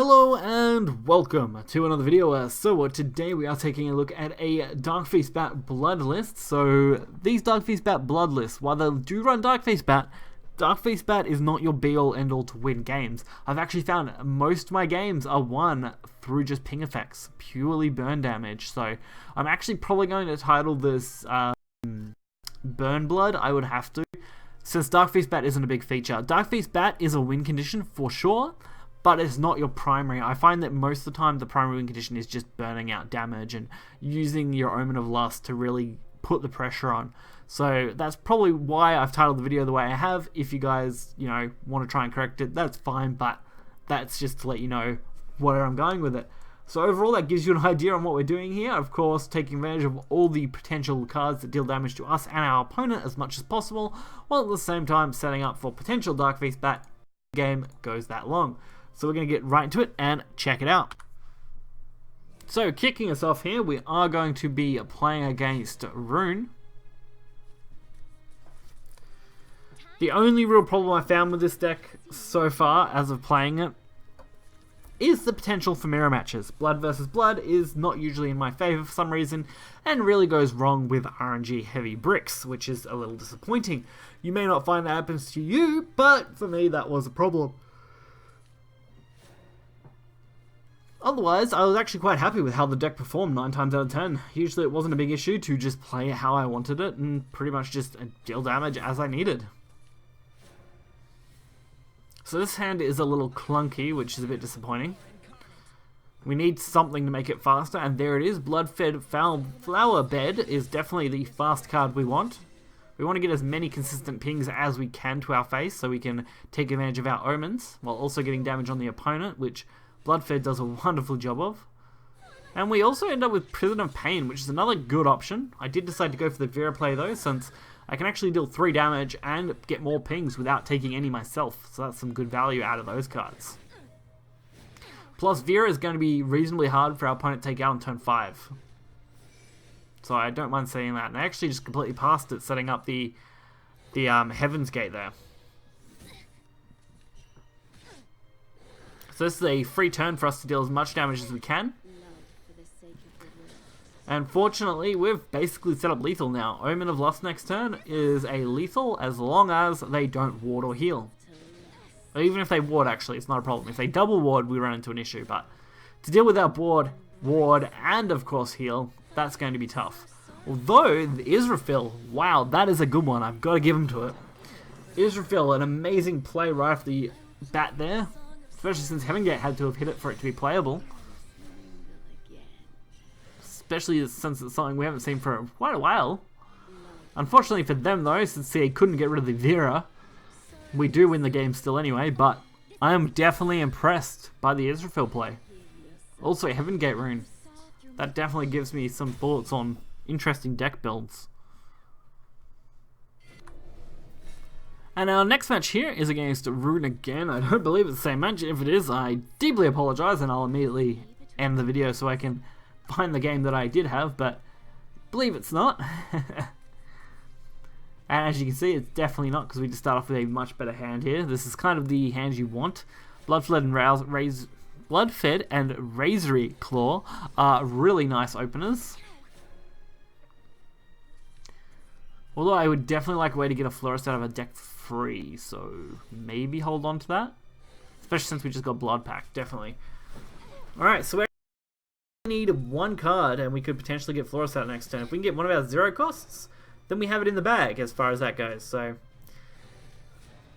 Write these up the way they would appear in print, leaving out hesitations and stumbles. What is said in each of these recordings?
Hello and welcome to another video. Today we are taking a look at a Darkface Bat blood list. So these Darkface Bat blood lists, while they do run Darkface Bat is not your be-all end-all to win games. I've actually found most of my games are won through just ping effects, purely burn damage. So I'm actually probably going to title this Burn Blood. I would have to, since Darkface Bat isn't a big feature. Darkface Bat is a win condition for sure, but it's not your primary. I find that most of the time the primary win condition is just burning out damage and using your Omen of Lust to really put the pressure on. So that's probably why I've titled the video the way I have. If you guys, want to try and correct it, that's fine, but that's just to let you know where I'm going with it. So overall, that gives you an idea on what we're doing here. Of course, taking advantage of all the potential cards that deal damage to us and our opponent as much as possible, while at the same time setting up for potential Darkface Bat game goes that long. So we're going to get right into it and check it out. So kicking us off here, we are going to be playing against Rune. The only real problem I found with this deck so far as of playing it is the potential for mirror matches. Blood versus blood is not usually in my favor for some reason, and really goes wrong with RNG heavy bricks, which is a little disappointing. You may not find that happens to you, but for me that was a problem. Otherwise, I was actually quite happy with how the deck performed 9 times out of 10. Usually it wasn't a big issue to just play how I wanted it and pretty much just deal damage as I needed. So this hand is a little clunky, which is a bit disappointing. We need something to make it faster, and there it is. Blood-fed Flower Bed is definitely the fast card we want. We want to get as many consistent pings as we can to our face so we can take advantage of our omens, while also getting damage on the opponent, which Bloodfed does a wonderful job of. And we also end up with Prison of Pain, which is another good option. I did decide to go for the Vera play though, since I can actually deal 3 damage and get more pings without taking any myself. So that's some good value out of those cards. Plus Vera is going to be reasonably hard for our opponent to take out on turn 5. So I don't mind saying that. And I actually just completely passed it, setting up the Heaven's Gate there. So this is a free turn for us to deal as much damage as we can. And fortunately, we've basically set up lethal now. Omen of Lust next turn is a lethal as long as they don't ward or heal. Or even if they ward, actually, it's not a problem. If they double ward, we run into an issue. But to deal with our ward, and of course heal, that's going to be tough. Although, the Israfil, wow, that is a good one. I've got to give him to it. Israfil, an amazing play right off the bat there. Especially since Heaven Gate had to have hit it for it to be playable. Especially since it's something we haven't seen for quite a while. Unfortunately for them though, since they couldn't get rid of the Vera, we do win the game still anyway, but I am definitely impressed by the Israfil play. Also Heaven Gate rune. That definitely gives me some thoughts on interesting deck builds. And our next match here is against Rune again. I don't believe it's the same match. If it is, I deeply apologize, and I'll immediately end the video so I can find the game that I did have, but I believe it's not. And as you can see, it's definitely not, because we just start off with a much better hand here. This is kind of the hand you want. Bloodfed and Razory Claw are really nice openers. Although I would definitely like a way to get a Florist out of a deck free, so maybe hold on to that. Especially since we just got Blood Pack, definitely. Alright, so we need 1 card and we could potentially get Florist out next turn. If we can get one of our 0 costs, then we have it in the bag as far as that goes. So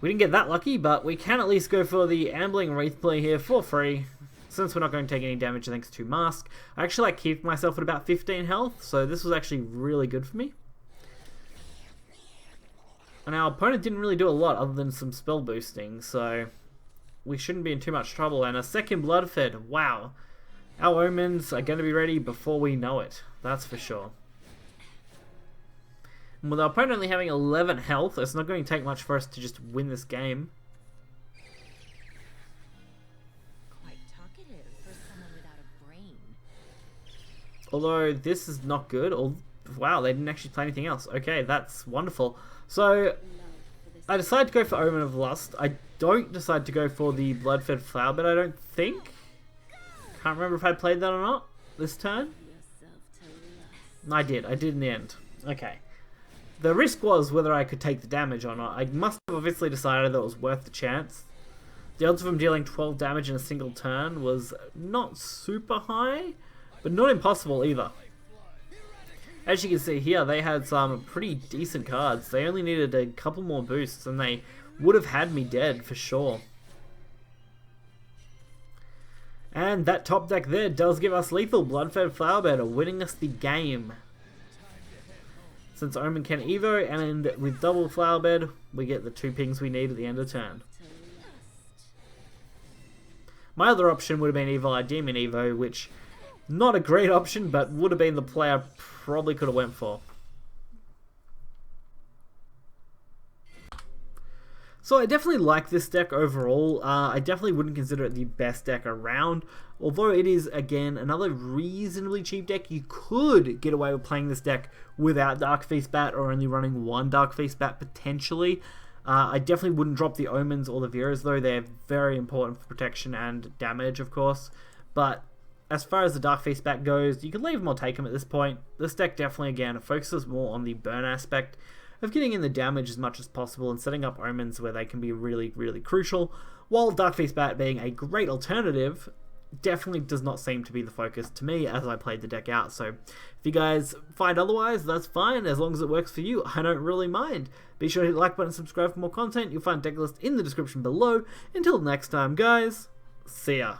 we didn't get that lucky, but we can at least go for the Ambling Wraith play here for free. Since we're not going to take any damage thanks to Mask. I actually like keep myself at about 15 health, so this was actually really good for me. And our opponent didn't really do a lot other than some spell boosting, so we shouldn't be in too much trouble. And a second Bloodfed, wow. Our omens are going to be ready before we know it, that's for sure. And with our opponent only having 11 health, it's not going to take much for us to just win this game. Quite talkative for someone without a brain. Although this is not good. Wow, they didn't actually play anything else. Okay, that's wonderful. So I decided to go for Omen of Lust. I don't decide to go for the Bloodfed Flower, but I don't think. Can't remember if I played that or not this turn. I did in the end. Okay. The risk was whether I could take the damage or not. I must have obviously decided that it was worth the chance. The odds of him dealing 12 damage in a single turn was not super high, but not impossible either. As you can see here, they had some pretty decent cards. They only needed a couple more boosts and they would have had me dead for sure. And that top deck there does give us lethal Bloodfed Flowerbed, winning us the game. Since Omen can Evo, and with double Flowerbed, we get the 2 pings we need at the end of turn. My other option would have been Evil Eye Demon Evo, which, not a great option, but would have been the play I probably could have went for. So I definitely like this deck overall. I definitely wouldn't consider it the best deck around. Although it is, again, another reasonably cheap deck. You could get away with playing this deck without Darkfeast Bat or only running 1 Darkfeast Bat potentially. I definitely wouldn't drop the Omens or the Viras though. They're very important for protection and damage, of course. But as far as the Darkfeast Bat goes, you can leave them or take them at this point. This deck definitely, again, focuses more on the burn aspect of getting in the damage as much as possible and setting up Omens where they can be really, really crucial, while Darkfeast Bat being a great alternative definitely does not seem to be the focus to me as I played the deck out. So if you guys find otherwise, that's fine, as long as it works for you. I don't really mind. Be sure to hit the like button and subscribe for more content. You'll find deck list in the description below. Until next time, guys, see ya.